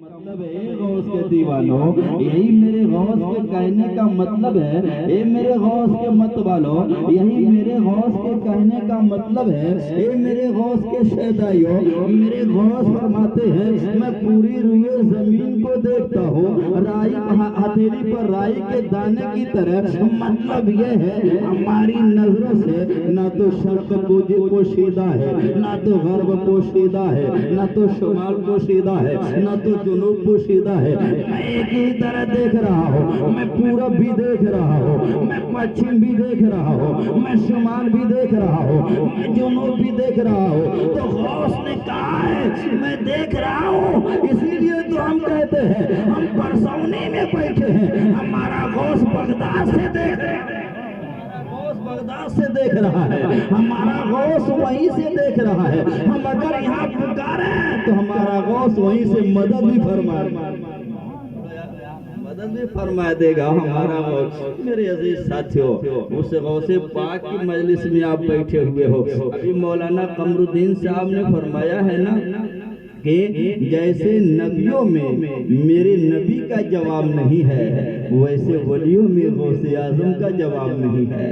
مطلب ہے غوث کے دیوانوں، یہی میرے غوث کے کہنے کا مطلب ہے، اے میرے غوث کے مت والوں، یہی میرے غوث کے کہنے کا مطلب ہے، اے میرے غوث کے شیدائیوں، میرے غوث فرماتے ہیں میں پوری روئے زمین کو دیکھتا ہوں رائی ہتھیلی پر رائی کے دانے کی طرح۔ مطلب یہ ہے ہماری نظروں سے نہ تو شرق پوشیدہ ہے، نہ تو غرب پوشیدہ ہے، نہ تو شمال پوشیدہ ہے، نہ تو جنوب پوشیدہ ہے۔ میں ایک ہی طرح دیکھ رہا ہوں، میں پورب بھی دیکھ رہا ہوں، میں پچھم بھی دیکھ رہا ہوں، میں شمال بھی دیکھ رہا ہوں، میں جنوب بھی دیکھ رہا ہوں۔ تو غوث نے کہا ہے میں دیکھ رہا ہوں، اسی لیے تو ہم کہتے ہیں ہم پرسونے میں بیٹھے ہیں، ہمارا غوث بغداد سے دیکھ رہا ہے، بغداد سے دیکھ رہا ہے، ہمارا غوث وہیں سے دیکھ رہا ہے۔ ہم اگر یہاں پکارے تو ہمارا غوث وہیں سے مدد بھی فرما دے گا ہمارا غوث۔ میرے عزیز ساتھیوں، اس غوث پاک کی مجلس میں آپ بیٹھے ہوئے ہو۔ ابھی مولانا قمر الدین صاحب نے فرمایا ہے نا کہ جیسے نبیوں میں میرے نبی کا جواب نہیں ہے، ویسے ولیوں میں غوث اعظم کا جواب نہیں ہے،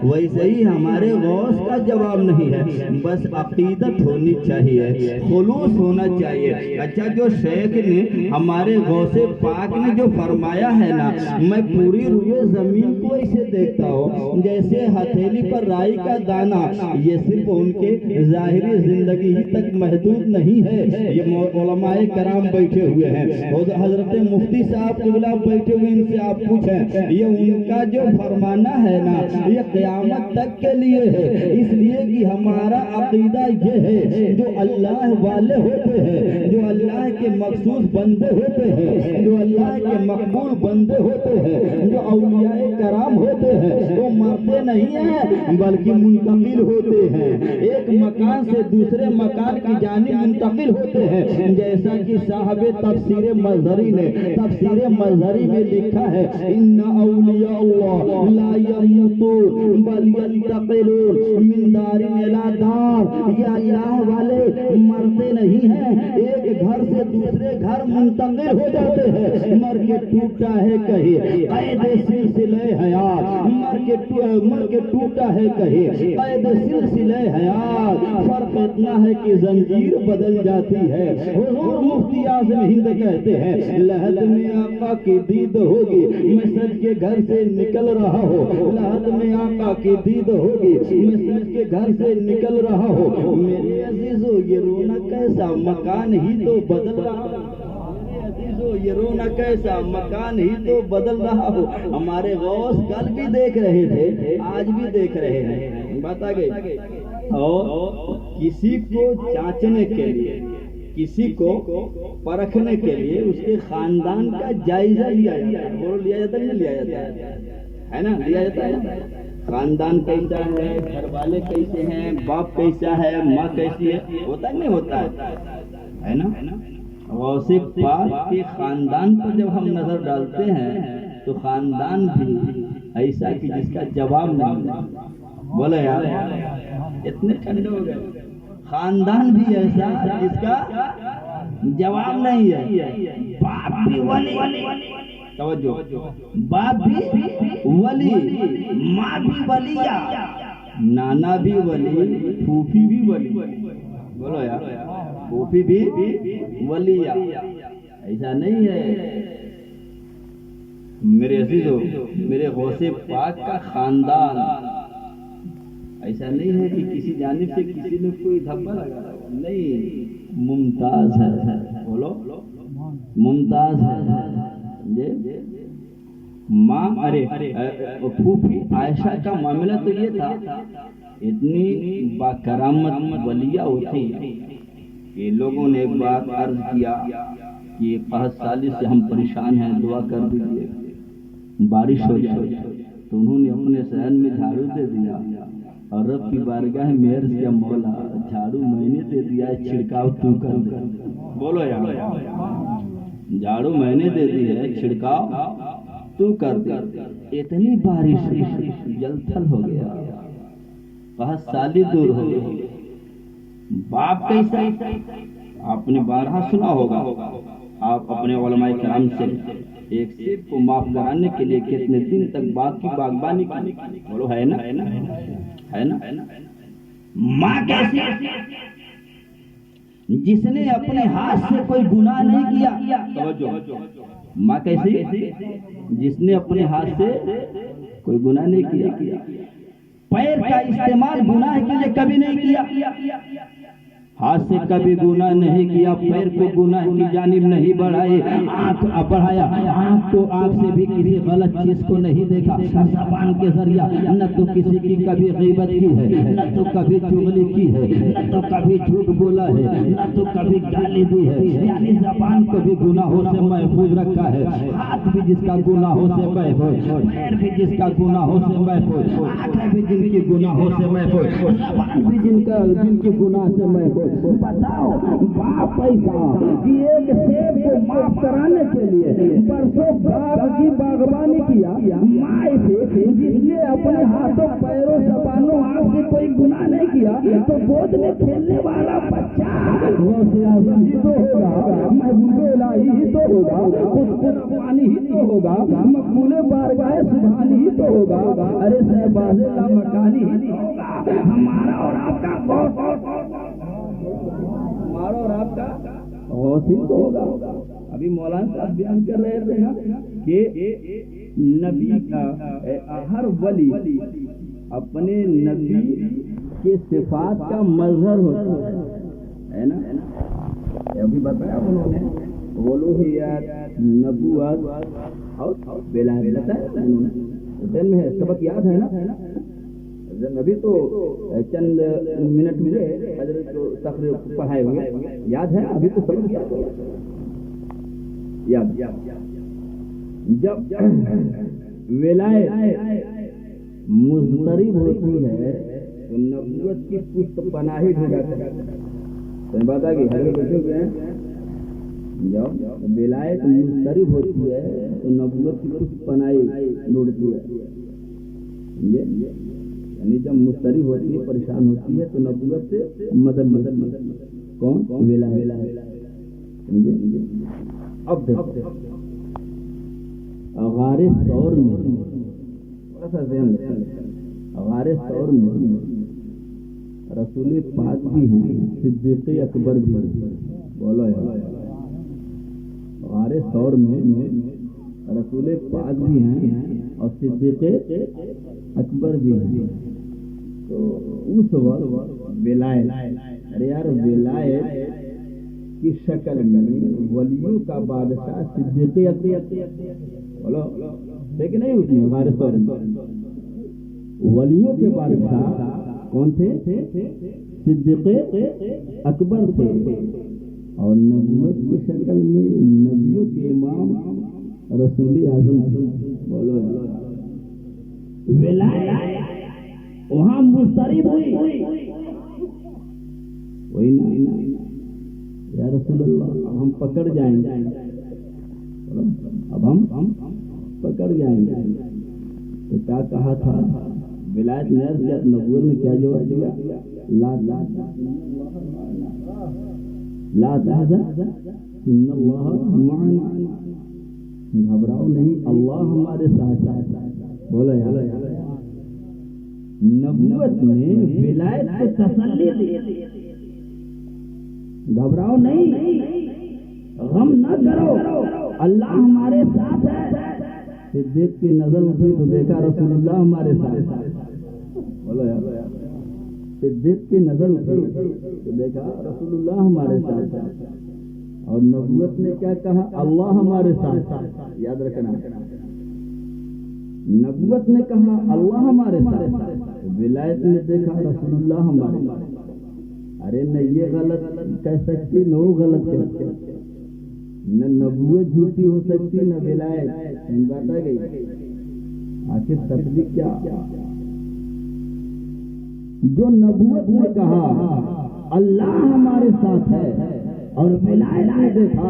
ویسے ہی ہمارے غوث کا جواب نہیں ہے۔ بس عقیدت ہونی چاہیے، خلوص ہونا چاہیے۔ اچھا، جو شیخ نے ہمارے غوث پاک نے جو فرمایا ہے نا میں پوری روئے زمین کو اسے دیکھتا ہوں جیسے ہتھیلی پر رائی کا دانہ، یہ صرف ان کے ظاہری زندگی ہی تک محدود نہیں ہے۔ یہ علماء کرام بیٹھے ہوئے ہیں، حضرت مفتی صاحب قبلہ بیٹھے ہوئے، ان سے آپ پوچھیں یہ ان کا جو فرمانا ہے نا یہ قیامت تک کے لیے ہے، اس لیے کہ ہمارا عقیدہ یہ ہے جو اللہ والے ہوتے ہیں، جو اللہ کے مخصوص بندے ہوتے ہیں، جو اللہ کے مقبول بندے ہوتے ہیں، جو اولیاء کرام ہوتے ہیں، وہ مرتے نہیں ہیں بلکہ منتقل ہوتے ہیں، ایک مکان سے دوسرے مکان کی جانب منتقل ہوتے ہیں۔ جیسا کہ صاحب تفسیر مظہری نے تفسیر مظہری میں لکھا ہے ان اولیاء اللہ لا یموتون بل ینتقلون من دار الی دار، یہ اللہ والے مرتے نہیں ہیں، ایک گھر سے دوسرے گھر منتقل ہو جاتے ہیں۔ مر کے ٹوٹا ہے کہیں قید سلسلہ حیات، مر کے ٹوٹا ہے کہیں قید سلسلہ حیات، فرق اتنا ہے کہ زنجیر بدل جاتی ہے۔ حضور مفتی اعظم ہند کہتے ہیں لحد میں آقا کی دید ہوگی میں سج کے گھر سے نکل رہا ہوں، لحد میں آقا کی دید ہوگی میں سج کے گھر سے نکل رہا ہوں۔ میرے عزیزو یہ رونا کیسا مکان ہی تو بدل رہا ہو، یہ رونا کیسا مکان ہی تو بدل رہا ہو۔ ہمارے غوث کل بھی دیکھ رہے تھے، آج بھی دیکھ رہے ہیں، بات آ گئی۔ اور کسی کو جانچنے کے لیے، کسی کو پرکھنے کے لیے اس کے خاندان کا جائزہ لیا جاتا ہے، وہ لیا جاتا ہے نہیں لیا جاتا ہے نا، لیا جاتا ہے۔ خاندان کیسا ہے، گھر والے کیسے ہیں، باپ کیسا ہے، ماں کیسی ہے، ہوتا ہے نہیں ہوتا ہے نا۔ غوث پاک کے خاندان پر جب ہم نظر ڈالتے ہیں تو خاندان بھی ایسا کہ جس کا جواب نہیں، بولے یار اتنے ٹھنڈے ہو گئے، خاندان بھی ایسا جس کا جواب نہیں ہے۔ باپ بھی ولی، توجہ، باپ بھی ولی، ماں بھی ولیہ، نانا بھی ولی، پھوپھی بھی ولی، بولو یار پھوپھی بھی ولیہ، ایسا نہیں ہے۔ میرے عزیزو، میرے غوث پاک کا خاندان ایسا نہیں ہے کہ کسی جانب سے کسی نے کوئی دھبا لگا، نہیں، ممتاز ہے، بولو ممتاز ہے۔ ماں ارے پھوپھی عائشہ کا معاملہ تو یہ تھا، اتنی باکرامت ولیہ ہوتی کہ لوگوں نے ایک بات عرض کیا کہ قحط سالی سے ہم پریشان ہیں، دعا کر دیجیے بارش ہو جائے، تو انہوں نے اپنے صحن میں جھاڑو دے دیا اور رب کی بارگاہ مہر سے مولا جھاڑو میں نے دے دیا، چھڑکاؤ تو کر دے، بولو یار جھاڑو میں نے دے دی ہے، چھڑکاؤ تو کر دے۔ اتنی بارش جل تھل ہو گیا، قحط سالی دور ہو گئی۔ باپ کیسا، آپ نے بارہا سنا ہوگا آپ اپنے علماء کرام سے ایک سیب کو معاف کرانے کے لیے کتنے دن تک باغبانی کی؟ بولو ہے نا، ہے نا؟ ماں کیسی؟ جس نے اپنے ہاتھ سے کوئی گناہ نہیں کیا، توجہ، ماں کیسی؟ جس نے اپنے ہاتھ سے کوئی گناہ نہیں کیا، پیر کا استعمال گناہ کے لیے کبھی نہیں کیا، ہاتھ سے کبھی گناہ نہیں کیا، پیر کو گناہ کی جانب نہیں بڑھایا، آنکھ کو آنکھ سے بھی کسی غلط چیز کو نہیں دیکھا، زبان کے ذریعہ نہ تو کسی کی کبھی غیبت کی ہے، نہ تو کبھی چغلی کی ہے، نہ تو کبھی جھوٹ بولا ہے، نہ تو کبھی گالی دی ہے، یعنی زبان کو بھی گناہوں سے محفوظ رکھا ہے، ہاتھ بھی جس کا گناہوں سے محفوظ، پیر بھی جس کا گناہوں سے محفوظ، آنکھیں بھی جن کی گناہوں سے محفوظ، زبان بھی جن کی گناہ سے محفوظ۔ بتاؤ باپ پیسہ کہ ایک سیب کو معاف کرانے کے لیے برسوں باغ کی باغبانی کیا، ماں سے جس نے اپنے ہاتھوں پیروں زبانوں آنکھ سے کوئی گناہ نہیں کیا، تو گود میں کھیلنے والا بچہ غوث اعظم ہی تو ہوگا، محبوب الہی ہی تو ہوگا، خود پانی ہی تو ہوگا، مقبول بارگاہ سبحانی ہی تو ہوگا، ارے شہباز لامکانی ہی تو ہوگا۔ ہمارا اور آپ کا ہمارا اور آپ کا غوث تو ہوگا۔ ابھی مولانا صاحب بیان کر رہے تھے نا کہ نبی کا ہر ولی اپنے نبی کے صفات کا مظہر ہوتا ہے نا، ابھی بتایا انہوں نے الوہیت، نبوت اور ولایت بتایا انہوں نے، دل میں سبق یاد ہے نا؟ ابھی تو چند منٹ ملے حضرت کو تقریر پڑھائے ہوئے، یاد ہے؟ ابھی تو سب یاد۔ جب ولایت مضطرب ہوتی ہے تو نبوت کی پشت پناہی ڈھونڈا ہے، بات آ گئی حضرت بچوں کے ہیں، جب ولایت مضطرب ہوتی ہے تو نبوت کی پشت پناہی ڈھونڈتی ہے، یعنی جب مضطرب ہوتی ہے، پریشان ہوتی ہے تو نبوت سے مدد کون؟ ولایت۔ اب دیکھو غار ثور میں تھوڑا سا ذہن غار ثور میں رسول پاک بھی ہیں، صدیق اکبر بھی ہیں، بولو غار ثور میں رسول پاک بھی ہیں اور صدیق اکبر بھی ہیں، تو اس وقت ولایت، ارے یار ولایت کی شکل میں ولیوں کا بادشاہ صدیق اکبر، بولو دیکھ نہیں ہوتی ہے غار ثور میں ولیوں کے بادشاہ کون تھے؟ صدیق اکبر تھے، اور نبوت کی شکل میں نبیوں کے امام رسول اعظم، بولو ولایت وہاں مضطرب ہوئی، وہی نا یا رسول اللہ اب ہم پکڑ جائیں گے، اب ہم پکڑ جائیں گے، تو کیا کہا تھا ولایت نے؟ نبوت نے کیا جواب دیا؟ لا تحزن ان اللہ معنا، گھبراؤ نہیں، اللہ ہمارے ساتھ ہے، بولو یار۔ نبوت نے ولایت کو تسلی دی، گھبراؤ نہیں، غم نہ کرو، اللہ ہمارے ساتھ ہے۔ صدیق کی نظر اٹھی تو دیکھا رسول اللہ ہمارے ساتھ، بولو یار، صدیق کی نظر اٹھی تو دیکھا رسول اللہ ہمارے ساتھ ہے، اور نبوت نے کیا کہا؟ اللہ ہمارے ساتھ، یاد رکھنا، نبوت نے کہا اللہ ہمارے ساتھ، ولایت نے دیکھا رسول اللہ ہمارے ساتھ۔ ارے نہ یہ غلط کہہ سکتی نہ وہ غلط کہہ سکتی، نہ نبوت جھوٹی ہو سکتی نہ ولایت، بات آ گئی۔ آخر تصدیق کیا؟ جو نبوت نے کہا اللہ ہمارے ساتھ ہے اور ولایت نے دیکھا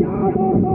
400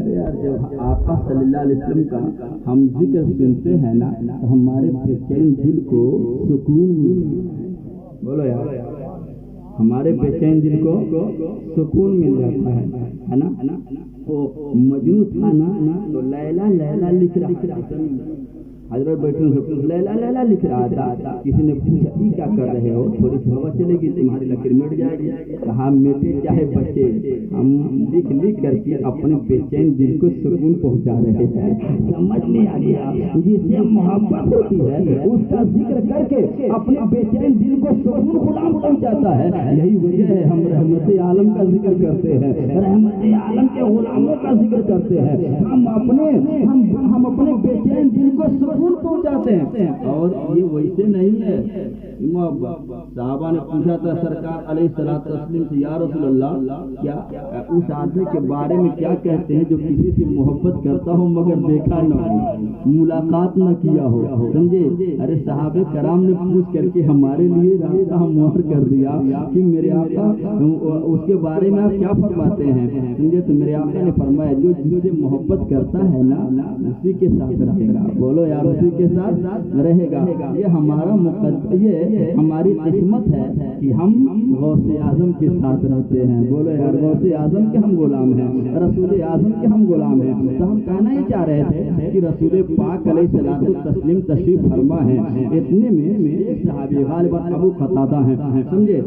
ارے یار جب آقا صلی اللہ علیہ وسلم کا ہم ذکر سنتے ہیں نا تو ہمارے بے چین دل کو سکون ملتا ہے. بولو یار, ہمارے بے چین دل کو سکون مل جاتا ہے نا. وہ مجنون تھا نا تو لیلا لیلا لکھ رہا تھا, حضرت بیٹھے لیلا لیلا لکھ رہا تھا. کسی نے پوچھا یہ کیا کر رہے ہو, تھوڑی سی ہوا چلے گی تمہاری لکیر مٹ جائے گی. کہا میٹے چاہے بچے, ہم لکھ لکھ کر کے اپنے بے چین دل کو سکون پہنچا رہے ہیں. سمجھ میں آ گیا, جسے محبت ہوتی ہے اس کا ذکر کر کے اپنے بے چین دل کو سکون غلام پہنچاتا ہے. یہی وجہ ہے ہم رحمت عالم کا ذکر کرتے ہیں, رحمت عالم کے غلاموں کا ذکر کرتے ہیں. ہم اپنے بے چین دل کو سکون پہنچاتے ہیں. اور یہ ویسے نہیں ہے. صحابہ نے پوچھا تھا سرکار علیہ الصلوۃ والتسلیم سے, یا رسول اللہ کیا اس آدمی کے بارے میں کیا کہتے ہیں جو کسی سے محبت کرتا ہو مگر دیکھا نہ ہو, ملاقات نہ کیا ہو. سمجھے؟ ارے صحابہ کرام نے پوچھ کر کے ہمارے لیے راستہ ہموار کر دیا کہ میرے آقا اس کے بارے میں آپ کیا فرماتے ہیں. سمجھے؟ تو میرے آقا نے فرمایا جو جسے محبت کرتا ہے نا اسی کے ساتھ رہے گا. بولو یار, اسی کے ساتھ رہے گا. یہ ہمارا یہ ہماری قسمت ہے کہ ہم غوث اعظم کے ساتھ رہتے ہیں. بولو یار, غوث اعظم کے ہم غلام ہیں, رسول اعظم کے ہم غلام ہیں. تو ہم کہنا ہی چاہ رہے تھے کہ رسول پاک علیہ الصلوۃ والتسلیم تشریف فرما ہے. اتنے میں ایک صحابی غالباً ابو قتادہ ہیں, سمجھے,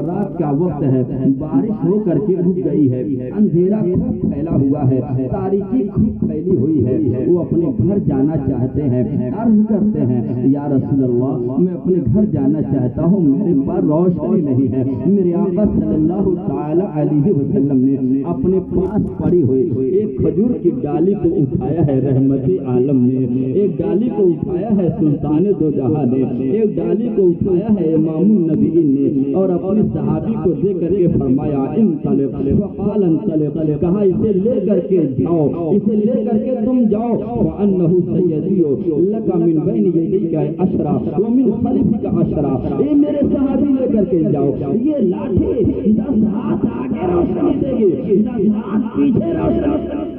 رات کا وقت ہے, بارش ہو کر کے رک گئی ہے, اندھیرا خوب پھیلا ہوا ہے, تاریکی خوب پھیلی ہوئی ہے. وہ اپنے گھر جانا چاہتے ہیں. عرض کرتے ہیں یا رسول اللہ میں اپنے گھر جانا چاہتا ہوں, میرے پاس روشنی نہیں ہے. میرے آقا صلی اللہ تعالی علیہ وسلم نے اپنے پاس پڑی ہوئی ایک کھجور کی ڈالی کو اٹھایا ہے رحمت عالم نے, ایک ڈالی کو اٹھایا ہے سلطان دو جہاں نے, ایک ڈالی کو اٹھایا ہے امام النبیین نے, اور اپنے صحابی کو دے کر کے فرمایا انطلق, وقال انطلق, کہا اسے لے کر کے جاؤ, اسے لے کر کے تم جاؤ. وانه سیدی لک من بین یدیک عشرہ ومن خلفک عشرہ. اے میرے صحابی لے کر کے جاؤ, یہ لاٹھی 10 ہاتھ آگے روشنی دے گی, 10 ہاتھ پیچھے روشنی.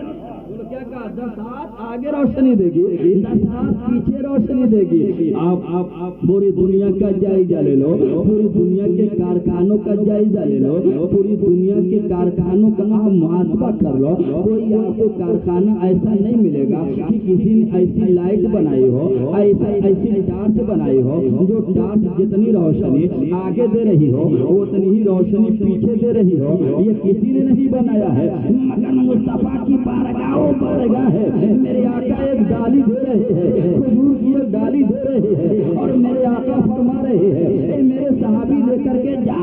کیا کہا, 10 ہاتھ آگے روشنی دے گی, 10 ہاتھ پیچھے روشنی دے گی. آپ پوری دنیا کا جائزہ لے لو, پوری دنیا کے کارخانوں کا جائزہ لے لو, پوری دنیا کے کارخانوں کا محاسبہ کر لو. کوئی آپ کو کارخانہ ایسا نہیں ملے گا کہ کسی نے ایسی لائٹ بنائی ہو, ایسی ٹارچ بنائی ہو جو ٹارچ جتنی روشنی آگے دے رہی ہو اتنی ہی روشنی پیچھے دے رہی ہو. یہ کسی نے نہیں بنایا ہے مگر مصطفیٰ کی بارگاہ ہے. میرے آقا ایک ڈالی دے رہے ہیں, کھجور کی ایک ڈالی دے رہے ہیں, اور میرے آقا فرما رہے ہیں اے میرے صحابی لے کر کے جا,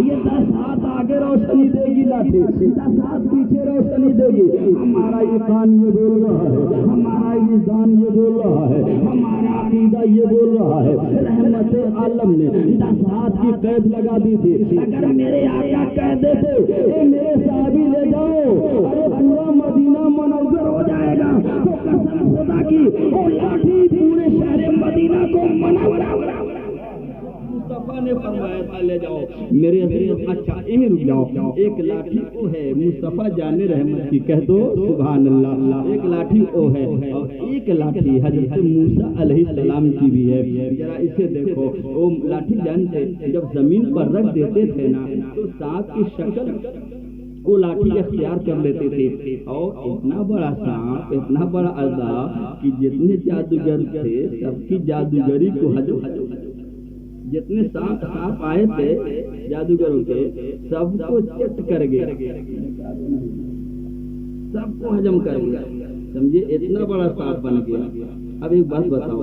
یہ 10 ہاتھ آگے روشنی دے گی لاٹھی, 10 ہاتھ پیچھے روشنی دے گی. ہمارا ایمان یہ بول رہا ہے, ہمارا وجدان یہ بول رہا ہے, ہمارا عقیدہ یہ بول رہا ہے. رحمت عالم نے 10 ہاتھ کی قید لگا دی تھی. اگر میرے آقا کہہ دیتے اے میرے صحابی لے جاؤ, ارے پورا مدینہ منور ہو جائے گا, تو قسم خدا کی وہ لاٹھی پورے شہر مدینہ کو منور. مصطفیٰ نے فرمایا تھا لے جاؤ میرے عزیز. اچھا یہیں رک جاؤ, ایک لاٹھی وہ ہے مصطفیٰ جان رحمت کی, کہہ دو سبحان اللہ. ایک لاٹھی وہ ہے, اور ایک لاٹھی حضرت موسیٰ علیہ السلام کی بھی ہے. ذرا اسے دیکھو, وہ لاٹھی جانتے جب زمین پر رکھ دیتے تھے نا تو سانپ کی شکل وہ لاٹھی اختیار کر لیتے تھے. اور اتنا بڑا سانپ, اتنا بڑا عذاب کہ جتنے جادوگر تھے سب کی جادوگری کو جتنے سانپ آئے تھے جادوگروں کے سب کو چٹ کر گیا, سب کو ہجم کر گیا. سمجھے, اتنا بڑا سانپ بن گیا. اب ایک بات بتاؤ,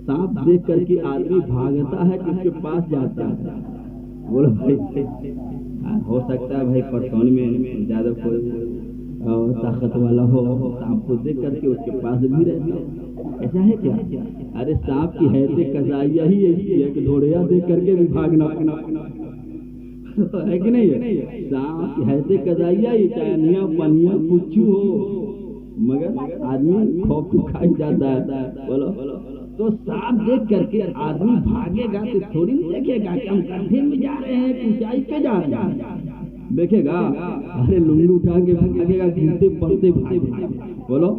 سانپ دیکھ کر کے آدمی بھاگتا ہے کہ اس کے پاس جاتا ہے. بولو بھائی, ہو سکتا ہے بھائی پرسون میں زیادہ کوئی طاقت والا ہو, سانپ کو دیکھ کر کے اس کے پاس بھی رہتا ہے. ایسا ہے کیا؟ ارے سانپ کی حیثیت قضائیہ ہی ایسی ہے کہ ڈھوڑیا دیکھ کر کے بھی بھاگنا ہے کہ نہیں ہے. سانپ کی حیثیت قضائیہ ہی, چاہیاں پنیاں کچھ ہو, مگر آدمی خوف کھائی جاتا ہے. بولو, تو سانپ دیکھ کر کے آدمی بھاگے گا تو تھوڑی نہیں دیکھے گا کہ ہم گڈھے میں جا رہے ہیں, اونچائی پہ جا رہے ہیں. دیکھے گا ارے لنگی اٹھا کے بھاگے گا، گرتے پڑتے بھاگے، بولو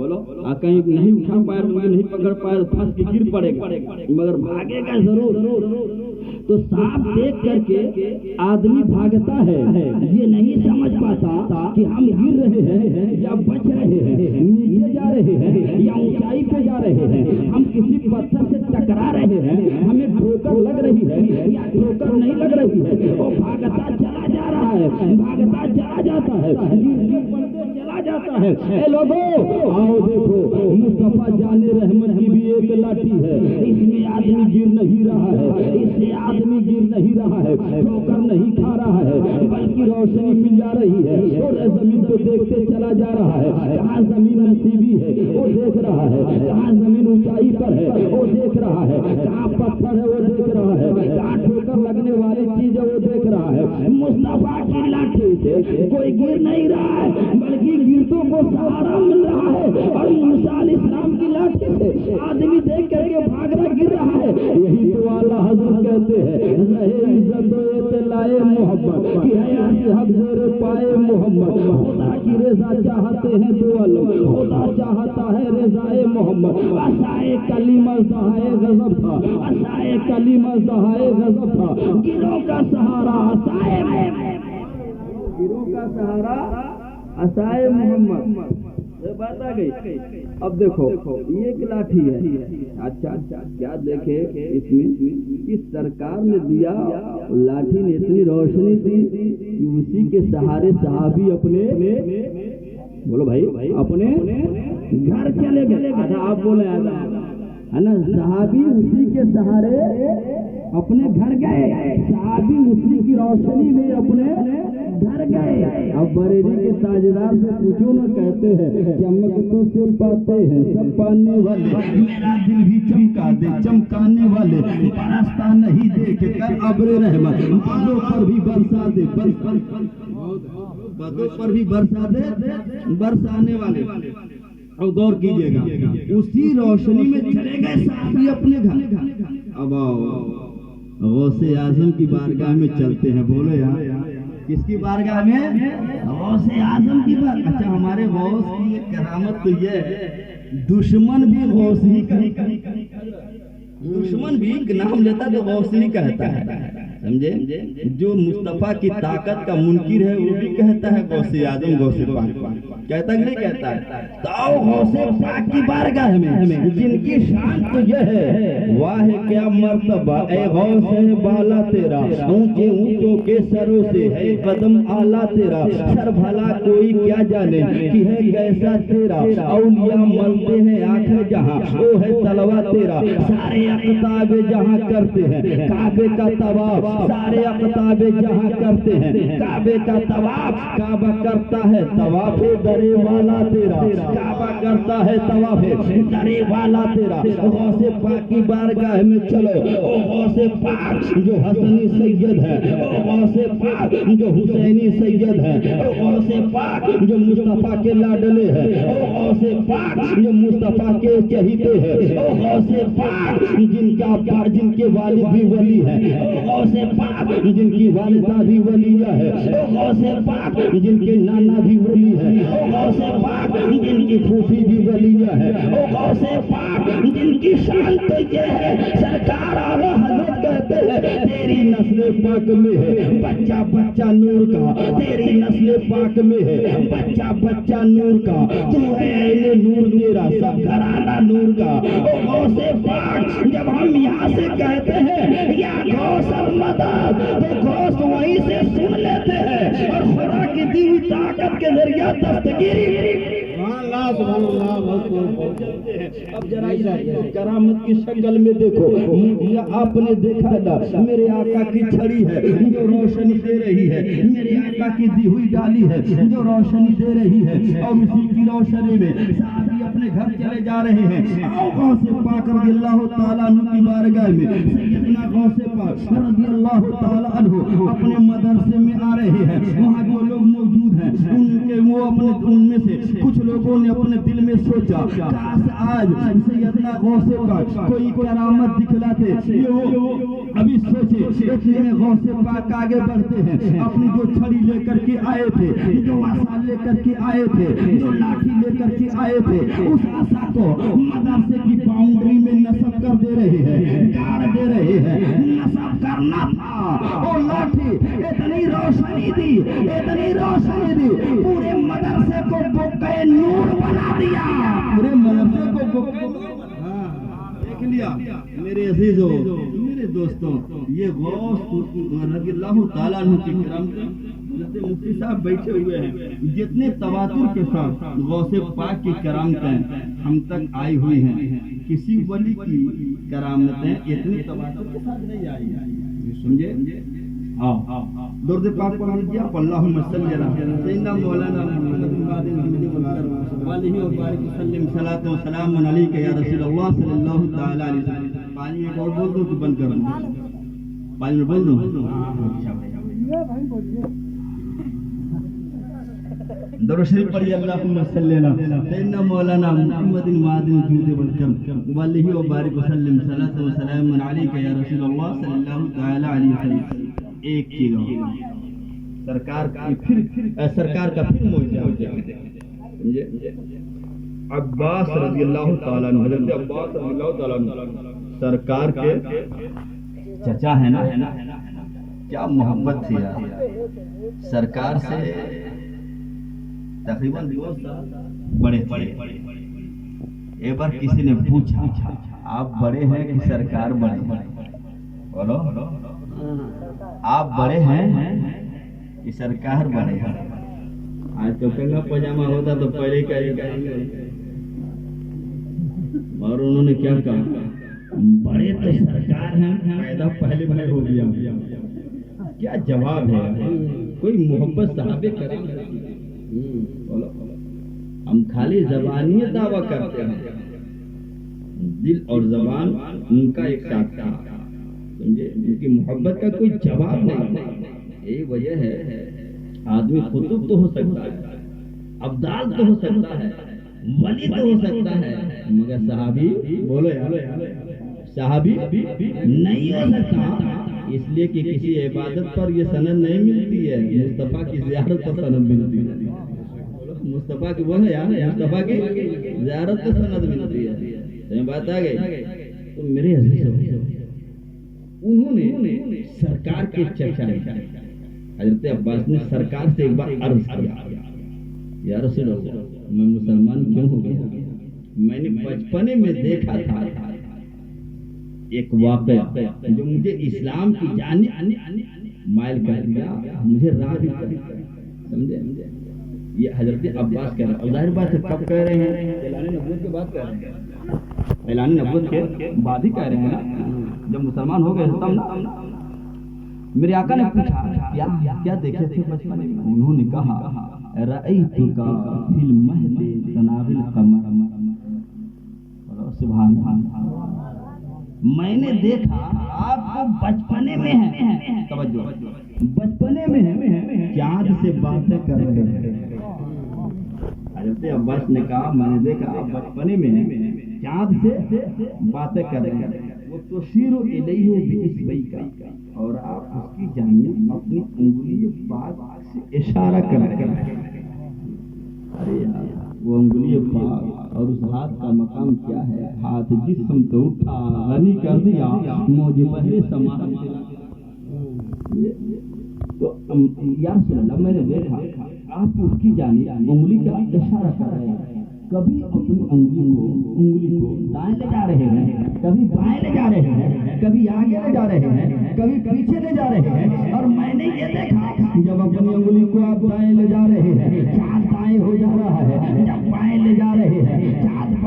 کہیں نہیں اٹھا پائے مجھے نہیں پکڑ پائے پھنس کے گر پڑے گا، مگر بھاگے گا ضرور۔ تو سانپ دیکھ کر کے آدمی بھاگتا ہے، یہ نہیں سمجھ پاتا کہ ہم گر رہے ہیں یا بچ رہے ہیں، نیچے جا رہے ہیں یا اونچائی پہ جا رہے ہیں، ہم کسی پتھر سے ٹکرا رہے ہیں، ہمیں ٹھوکر لگ رہی ہے یا ٹھوکر نہیں لگ رہی ہے، وہ بھاگتا چلا جا رہا ہے، بھاگتا چلا جاتا ہے، چلا جاتا ہے۔ اے لوگوں آؤ دیکھو، مصطفیٰ جان رحمت کی بھی ایک لاٹھی ہے، اس میں آدمی گر نہیں رہا ہے، اس سے آدمی گر نہیں رہا ہے، ٹھوکر نہیں کھا رہا ہے، بلکہ روشنی مل جا رہی ہے، اور زمین کو دیکھتے چلا جا رہا ہے، کہاں زمین نصیبی ہے وہ دیکھ رہا ہے، کہاں زمین اونچائی پر ہے وہ دیکھ رہا ہے، کہاں پتھر ہے وہ دیکھ رہا ہے، کہاں ٹھوکر لگنے والی چیز ہے وہ دیکھ رہا ہے۔ مصطفیٰ کی لاٹھی سے کوئی گر نہیں رہا ہے، بلکہ گرتوں کو سہارا مل رہا ہے، اور موسیٰ علیہ السلام کی لاٹھی سے آدمی دیکھ کر کے بھاگ رہا گر رہا ہے۔ یہی تو اعلیٰ حضرت کہتے ہیں رہے عزت و اطلاع محمد کی حیات حق زیر پائے محمد، خدا کی رضا چاہتے ہیں دو عالم، خدا چاہتا ہے رضائے محمد۔ عصائے کلیمہ سہائے غضب تھا، عصائے کلیمہ سہائے غضب تھا، گروہ کا سہارا عصائے محمد، گروہ کا سہارا عصائے محمد۔ یہ بات آ گئی۔ اب دیکھو یہ ایک لاٹھی ہے، اچھا کیا دیکھے اس میں اس سرکار نے دیا، لاٹھی نے اتنی روشنی دی کہ اسی کے سہارے صحابی اپنے، بولو بھائی، اپنے گھر چلے گئے۔ آدھا آپ بولے آدھا ہے نا، صحابی اسی کے سہارے اپنے گھر گئے، صحابی اسی کی روشنی میں اپنے گھر گئے۔ اب بریلی کے تاجدار سے پوچھو نا، کہتے ہیں چمک تو سر پاتے ہیں سب پانے والے، میرا دل بھی چمکا دے چمکانے والے، برستا نہیں دیکھ کر ابر رحمت، بادوں پر بھی برسا دے، بادوں پر بھی برسا دے برسانے والے۔ اور غور کیجئے گا اسی روشنی میں چلے گئے صحابی اپنے گھر۔ اب آؤ غوث اعظم کی بارگاہ میں چلتے ہیں، بولو یار کس کی بارگاہ میں؟ غوث اعظم کی بارگاہ۔ اچھا ہمارے غوث کی ایک کرامت تو یہ ہے، دشمن بھی غوث ہی کہتا ہے، دشمن بھی نام لیتا تو غوث ہی کہتا ہے، سمجھے؟ جو مصطفیٰ کی طاقت کا منکر ہے وہ بھی کہتا ہے غوث اعظم غوث پاک، کہتا کہ نہیں کہتا ہے؟ تو آؤ غوث پاک کی بارگاہ میں، جن کی شان تو یہ ہے، واہ کیا مرتبہ اے غوث ہے بالا تیرا، اونچے اونچوں کے سروں سے ہے قدم اعلیٰ تیرا، سر بھلا کوئی کیا جانے کہ ہے کیسا تیرا، اولیاء ملتے ہیں آخر جہاں وہ ہے تلوا تیرا، سارے اقطاب جہاں کرتے ہیں کعبے کا طواف، سارے اقطاب جہاں کرتے ہیں کعبے کا طواف، کعبہ کرتا ہے طواف درے والا تیرا، کعبہ کرتا ہے طواف درے والا تیرا۔ غوث پاک کی بارگاہ میں چلو، او غوث پاک جو حسنی سید ہے، او غوث پاک جو حسینی سید ہے، او غوث پاک جو مصطفیٰ کے لاڈلے ہیں، او غوث پاک جو مصطفیٰ کے چہیتے ہیں، او غوث پاک جن کے والد بھی ولی ہے، او غوث پاک جن کی والدہ بھی ولیہ ہے، او غوث پاک جن کے نانا بھی ولی ہے، او غوث پاک جن کی پھوپھی بھی ولیہ ہے، او غوث پاک جن کی شان تو یہ ہے، سرکار اعلیٰ حضرت کہتے ہیں تیری نسل پاک میں ہے بچہ بچہ نور کا، تیری نسل پاک میں ہے بچہ بچہ نور کا، تو ہے عین نور میرا سب گھرانہ نور کا۔ او غوث پاک جب ہم یہاں سے کہتے ہیں یا غوث المدد تو غوث وہیں سے سن لیتے ہیں، اور خدا کی دی ہوئی طاقت کے ذریعہ دستگیری اب ذرا کرامت کی شکل میں دیکھو، آپ نے دیکھا نا میرے آقا کی چھڑی ہے جو روشنی دے رہی ہے، میرے آقا کی دی ہوئی ڈالی ہے جو روشنی دے رہی ہے، اور اسی کی روشنی میں صحابی اپنے اپنے گھر چلے جا رہے ہیں، آؤ غوث پاک رضی اللہ تعالیٰ عنہ کی بارگاہ میں سیدنا غوث پاک رضی اللہ تعالیٰ عنہ اپنے مدرسے میں آ رہے ہیں۔ وہاں جو لوگ موجود ہیں ان میں سے کچھ لوگوں نے اپنے دل میں سوچا کاش آج سیدنا غوث پاک کوئی کرامت دکھلاتے۔ ابھی سوچے اتنے میں غوث پاک آگے بڑھتے ہیں، اپنی جو چھڑی لے کر کے آئے تھے، جو عصا لے کر کے آئے تھے، جو لاٹھی لے کر کے آئے تھے، اس عصا کو مدرسے کی باؤنڈری میں نصب کر دے رہے ہیں، گاڑ دے رہے ہیں۔ نصب کرنا تھا وہ لاٹھی، اتنی روشنی دی، اتنی روشنی دی، پورے مدرسے کو بقعہ نور بنا دیا، پورے مدرسے کو بقعہ نور دیکھ لیا۔ میرے عزیزوں، میرے دوستوں، یہ غوث رضی اللہ تعالیٰ عنہ کی کرامت مفتی صاحب بیٹھے ہوئے ہیں، جتنے تواتر کے ساتھ غوث پاک کی کرامتیں ہم تک آئی ہوئی ہیں، کسی ولی کی کرامتیں اتنے تواتر کے ساتھ نہیں آئی ہیں، سمجھے؟ درود پاک پڑھ لیجیے آپ، اللہم صلی علی سیدنا مولانا محمد وآلہ وبارک وسلم، صلاۃ و سلام علیک یا رسول اللہ صلی اللہ تعالی علیہ وسلم۔ پانی میں اور بول دو کہ بند کر دوں، پانی میں بول دوں۔ درود شریف پڑھیے، اللہم صلی علی سیدنا مولانا محمد معدن جود والکرم وآلہ وبارک وسلم، صلاۃ و سلام علیک یا رسول اللہ صلی اللہ تعالی علیہ وسلم۔ ایک چیز سرکار کا پھر معجزہ ہو جائے۔ عباس رضی اللہ تعالیٰ عنہ، حضرت عباس رضی اللہ تعالیٰ عنہ سرکار کے چچا ہے نا، کیا محبت تھی یار سرکار سے، تقریباً 2 سال بڑے تھے۔ ایک بار کسی نے پوچھا آپ بڑے ہیں کہ سرکار بڑے ہیں؟ بولو آپ بڑے ہیں کہ سرکار بڑے ہیں؟ آج تو کنگا پاجامہ ہوتا تو پہلے اور انہوں نے کیا کہا، بڑے تو سرکار ہیں، پیدا پہلے میں ہو گیا۔ کیا جواب ہے؟ کوئی محبت صحابہ کرام، ہم خالی زبانی دعویٰ کرتے ہیں، دل اور زبان ان کا ایک ساتھ تھا، سمجھے؟ ان کی محبت کا کوئی جواب نہیں۔ یہی وجہ ہے آدمی خطب تو ہو سکتا ہے، ابدال تو ہو سکتا ہے، ولی تو ہو سکتا ہے، مگر صحابی، بولو یار، صحابی نہیں ہو سکتا، اس لیے کہ کسی عبادت پر یہ سند نہیں ملتی ہے، مصطفیٰ کی زیارت پر سند ملتی ہے۔ مصطفیٰ کی بولو یار، مصطفیٰ کی زیارت پر سند ملتی ہے۔ بات آ گئی؟ تو میرے عزیزوں، انہوں نے سرکار کے چچا حضرت عباس نے سرکار سے ایک بار عرض کیا، یا رسول اللہ میں مسلمان کیوں ہو گیا؟ میں نے بچپنے میں دیکھا تھا ایک واقعہ جو مجھے اسلام کی جانب مائل کر دیا، مجھے راغب کر دیا، سمجھے؟ یہ حضرت عباس کہہ رہے ہیں، اور ظاہر بات ہے کب کہہ رہے ہیں؟ اعلان نبوت کے بعد کہہ رہے ہیں، اعلان نبوت کے بعد ہی کہہ رہے ہیں نا، جب مسلمان ہو گئے تب نا۔ میرے آقا نے پوچھا کیا دیکھے تھے بچپن میں؟ انہوں نے کہا رأیتک فی المہد تناول القمر، سبحان اللہ، میں نے دیکھا آپ کو بچپنے میں ہیں، توجہ، بچپنے میں ہیں، چاند سے باتیں کر رہے ہیں۔ حضرت عباس نے کہا میں نے دیکھا آپ بچپنے میں ہیں، چاند سے باتیں کر رہے ہیں، وہ تشیر الیہ باصبعک، اور آپ اس کی جانب اپنی انگلی پاک سے اشارہ کر رہے ہیں۔ ارے وہ انگلی پاک اور اس ہاتھ کا مقام کیا ہے؟ ہاتھ جسم تو اٹھا، غنی کر دیا، موج بہرے سما۔ تو یا رسول اللہ میں نے دیکھا آپ اس کی جانب انگلی کا اشارہ کر رہے ہیں، کبھی اپنی انگلی کو دائیں لے جا رہے ہیں، کبھی بائیں لے جا رہے ہیں، کبھی آگے لے جا رہے ہیں، کبھی پیچھے لے جا رہے ہیں، اور میں نے یہ دیکھا جب اپنی انگلی کو آپ دائیں لے جا رہے ہیں چاند دائیں ہو جا رہا ہے، جب بائیں لے جا رہے ہیں چاند